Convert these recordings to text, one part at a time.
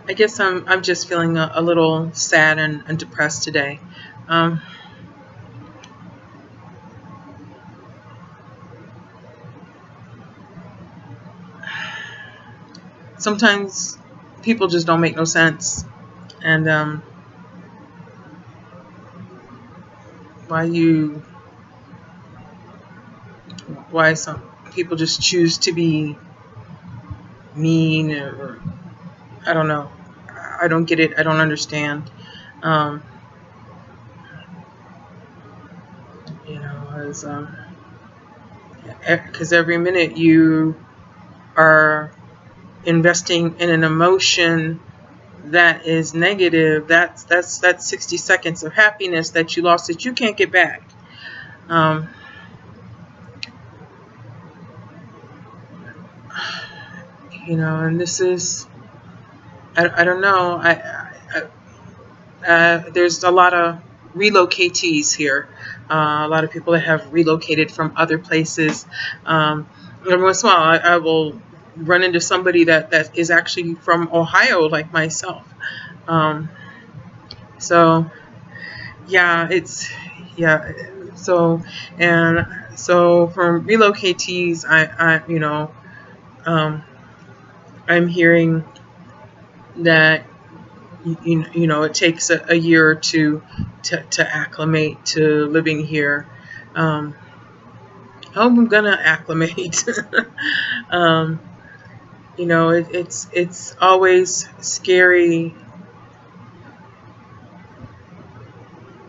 I guess I'm just feeling a little sad and depressed today. Um, Sometimes people just don't make no sense, and why you why some people just choose to be mean, or I don't know. I don't get it. I don't understand. Um, as because every minute you are investing in an emotion that is negative, that's 60 seconds of happiness that you lost that you can't get back. Um, and this is, I don't know. There's a lot of relocatees here. A lot of people that have relocated from other places. Every once in a while, I will run into somebody that is actually from Ohio, like myself. Um, so yeah, yeah. So and so from relocatees, um, I'm hearing that it takes a year or two to acclimate to living here. I hope I'm gonna acclimate. um, it's always scary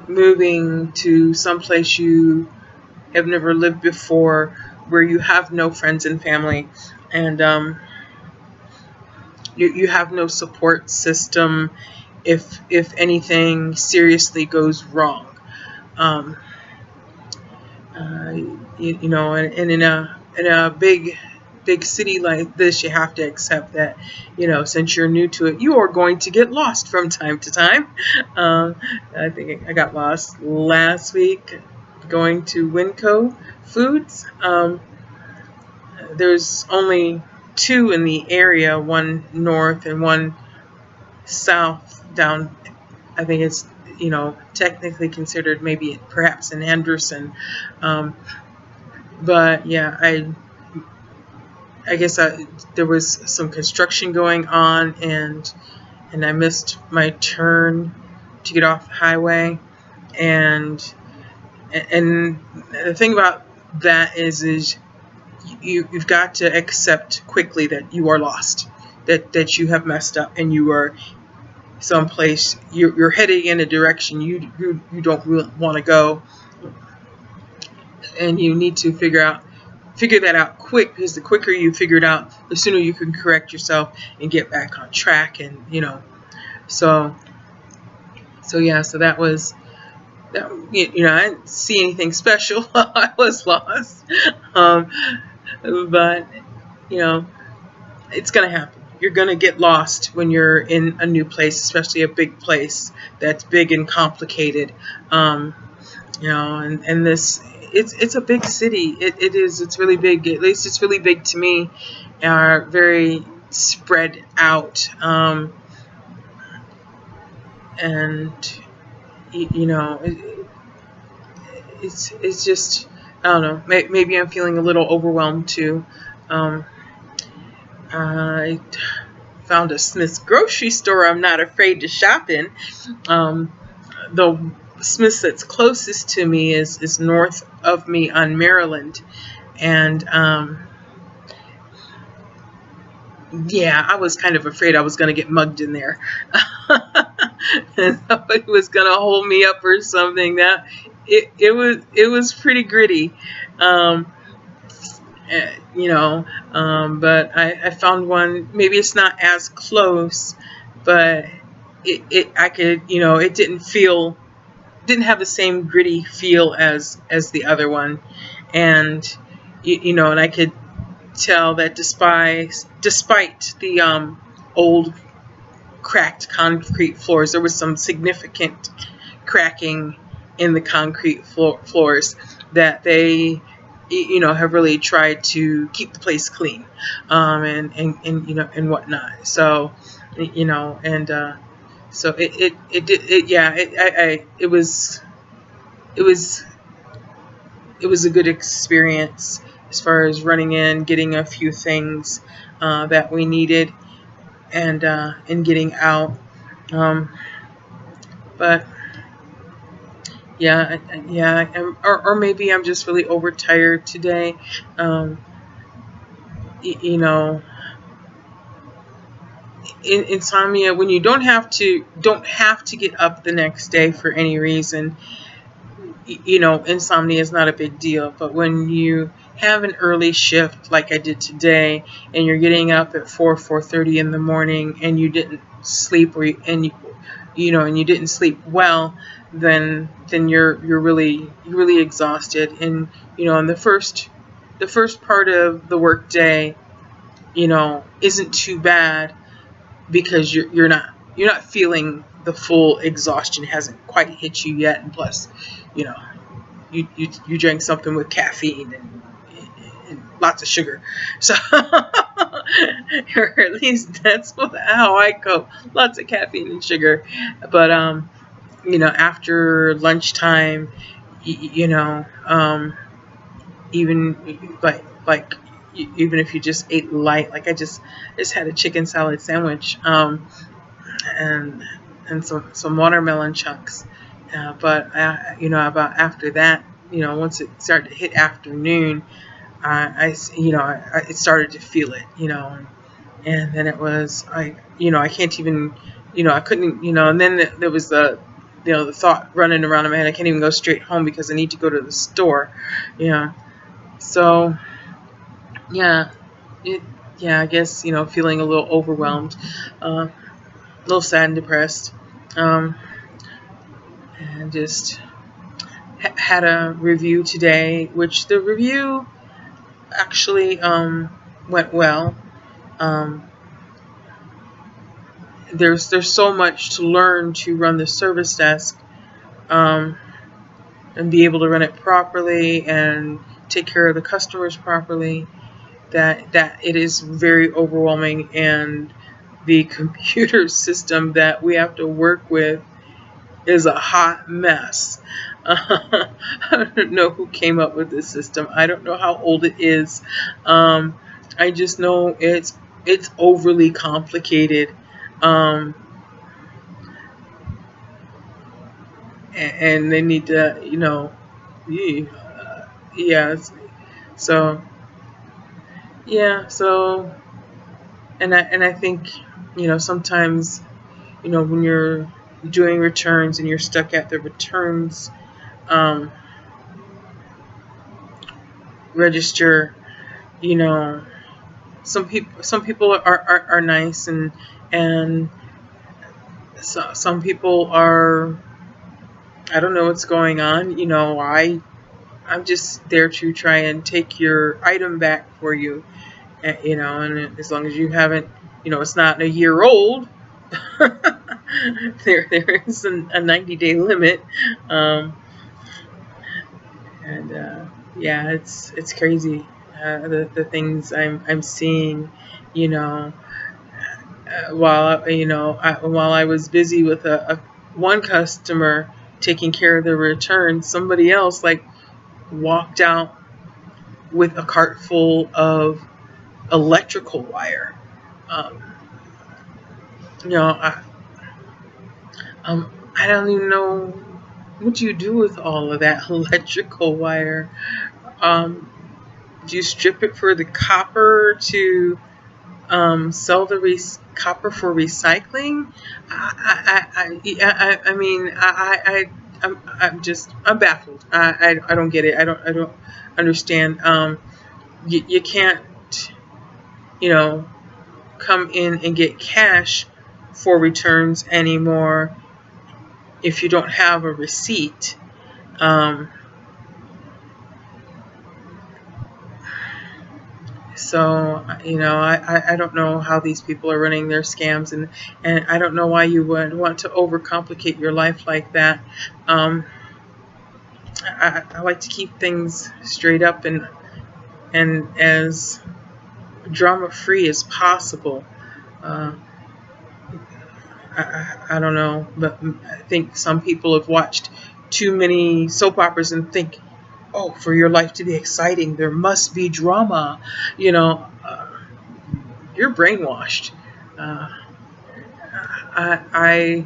moving to someplace you have never lived before, where you have no friends and family, and you have no support system if anything seriously goes wrong. Um, and in a big city like this, you have to accept that, since you're new to it, you are going to get lost from time to time. I think I got lost last week going to Winco Foods. There's only two in the area, one north and one south down. I think it's, technically considered maybe perhaps in Henderson. But yeah, I guess there was some construction going on, and I missed my turn to get off the highway. And the thing about that is you've got to accept quickly that you are lost, that you have messed up, and you are someplace, you're heading in a direction you don't really want to go, and you need to figure that out quick, because the quicker you figure it out, the sooner you can correct yourself and get back on track. And so yeah, so that was that. I didn't see anything special. I was lost. But it's gonna happen. You're gonna get lost when you're in a new place, especially a big place that's big and complicated. And this, it's a big city. It is. It's really big. At least it's really big to me. Very spread out. And it's just, I don't know. Maybe I'm feeling a little overwhelmed too. I found a Smith's grocery store I'm not afraid to shop in. The Smith's that's closest to me is north of me on Maryland. And yeah, I was kind of afraid I was going to get mugged in there. And somebody was going to hold me up or something. That it was pretty gritty. But I found one. Maybe it's not as close, but I could, it didn't have the same gritty feel as the other one. And and I could tell that despite the old cracked concrete floors, there was some significant cracking in the concrete floors, that they have really tried to keep the place clean, and whatnot. So you know, and so it was it was it was a good experience as far as running in, getting a few things that we needed, and getting out. Um, but yeah, or maybe I'm just really overtired today. Um, you know, insomnia, when you don't have to get up the next day for any reason, you know, insomnia is not a big deal. But when you have an early shift like I did today, and you're getting up at 4:30 in the morning, and you didn't sleep, and you didn't sleep well, then you're really exhausted. And and the first part of the work day, isn't too bad, because you're not feeling the full exhaustion. It hasn't quite hit you yet, and plus, you know, you drank something with caffeine and lots of sugar, so or at least that's how I cope. Lots of caffeine and sugar, but after lunchtime, even even if you just ate light, like I just had a chicken salad sandwich, and some watermelon chunks. But about after that, once it started to hit afternoon, it started to feel it, and then it was I can't even, I couldn't, and then there was the thought running around in my head, I can't even go straight home because I need to go to the store, so yeah, I guess, feeling a little overwhelmed, a little sad and depressed, and just had a review today, which the review actually went well. There's so much to learn to run the service desk, and be able to run it properly and take care of the customers properly, that it is very overwhelming, and the computer system that we have to work with is a hot mess. I don't know who came up with this system. I don't know how old it is. I just know it's overly complicated, and they need to, yeah. So yeah, so and I think, sometimes, when you're doing returns and you're stuck at the returns register, some people are nice, and some people are, I don't know what's going on. I'm just there to try and take your item back for you, and as long as you haven't, it's not a year old, there is a 90-day limit, and yeah, it's crazy, the things I'm seeing, while I was busy with one customer taking care of the return, somebody else walked out with a cart full of electrical wire. Um, I I don't even know what you do with all of that electrical wire. Um, do you strip it for the copper to sell the copper for recycling? I mean, I'm baffled. I don't get it. I don't understand. You can't, come in and get cash for returns anymore if you don't have a receipt. So, I don't know how these people are running their scams, and I don't know why you would want to overcomplicate your life like that. I like to keep things straight up and as drama free as possible. I don't know, but I think some people have watched too many soap operas and think, oh, for your life to be exciting, there must be drama. You know, you're brainwashed. Uh, I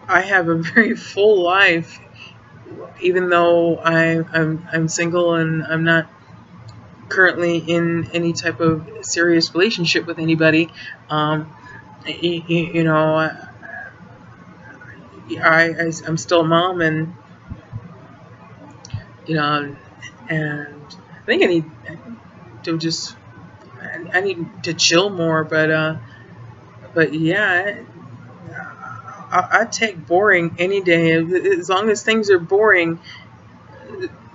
I have a very full life, even though I'm single and I'm not currently in any type of serious relationship with anybody. Um, you know, I'm still a mom, and you know, and I think I need to just I need to chill more, but yeah, I take boring any day. As long as things are boring,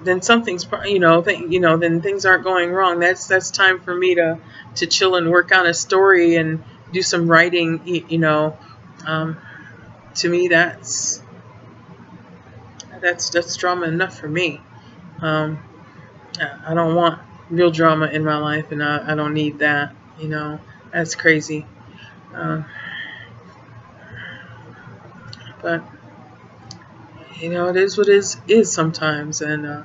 then something's then things aren't going wrong. That's time for me to chill and work on a story and do some writing. Um, to me that's drama enough for me. Um, I don't want real drama in my life, and I don't need that. That's crazy. Um, but it is what is sometimes, and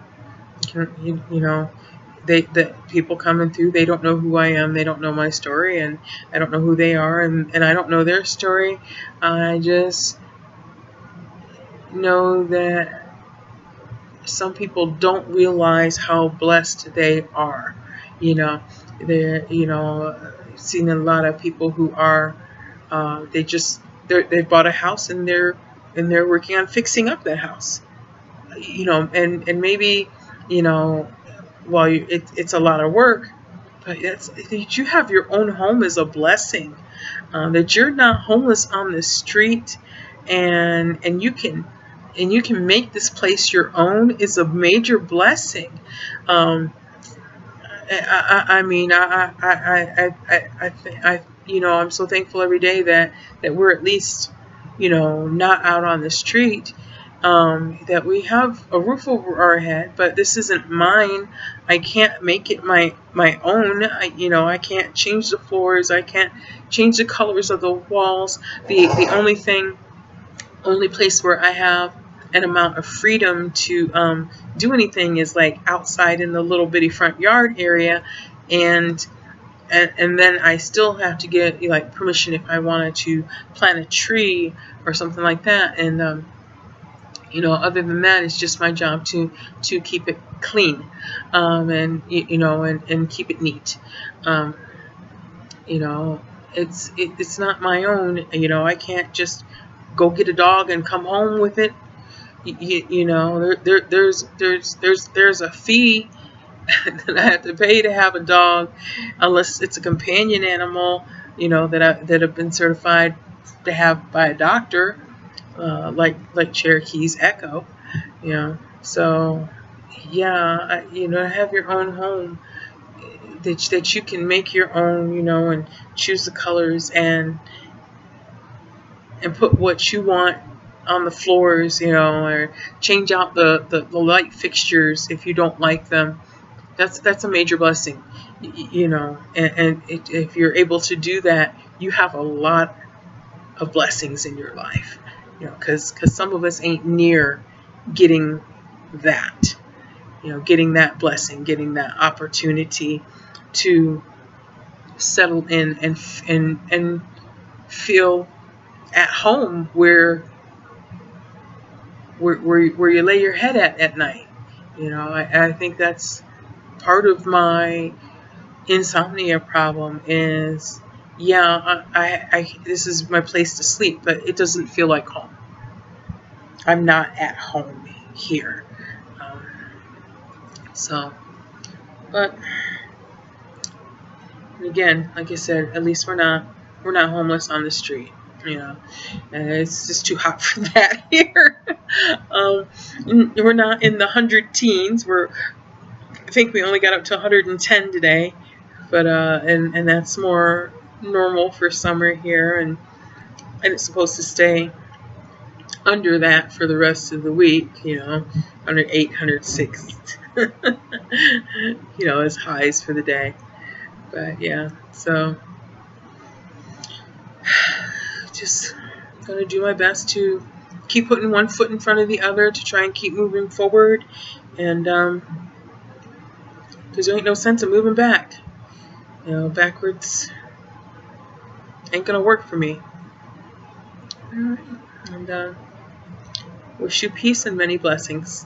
the people coming through, they don't know who I am, they don't know my story, and I don't know who they are, and I don't know their story. I just know that some people don't realize how blessed they are. I've seen a lot of people who are they bought a house, and they're working on fixing up that house. And maybe, while it's a lot of work, but that you have your own home is a blessing. That you're not homeless on the street, and you can make this place your own is a major blessing. Um, I mean, I'm so thankful every day that we're at least, not out on the street. That we have a roof over our head, but this isn't mine. I can't make it my own. I can't change the floors. I can't change the colors of the walls. The only place where I have an amount of freedom to do anything is like outside in the little bitty front yard area, and then I still have to get like permission if I wanted to plant a tree or something like that. And other than that, it's just my job to keep it clean, and keep it neat. um, it's not my own. I can't just go get a dog and come home with it. There's a fee that I have to pay to have a dog, unless it's a companion animal, that have been certified to have by a doctor, like Cherokee's Echo. So yeah, have your own home that you can make your own, and choose the colors and put what you want on the floors, or change out the light fixtures if you don't like them. That's a major blessing, and if you're able to do that, you have a lot of blessings in your life, because some of us ain't near getting that, getting that blessing, getting that opportunity to settle in and feel at home where you lay your head at night. I think that's part of my insomnia problem is, I this is my place to sleep, but it doesn't feel like home. I'm not at home here. But again, like I said, at least we're not homeless on the street. And it's just too hot for that here. We're not in the 100 teens. I think we only got up to 110 today, but and that's more normal for summer here, and it's supposed to stay under that for the rest of the week. 108, 106. As highs for the day. But yeah, so just going to do my best to keep putting one foot in front of the other to try and keep moving forward. And because there ain't no sense of moving back. You know, backwards ain't going to work for me. All right. And wish you peace and many blessings.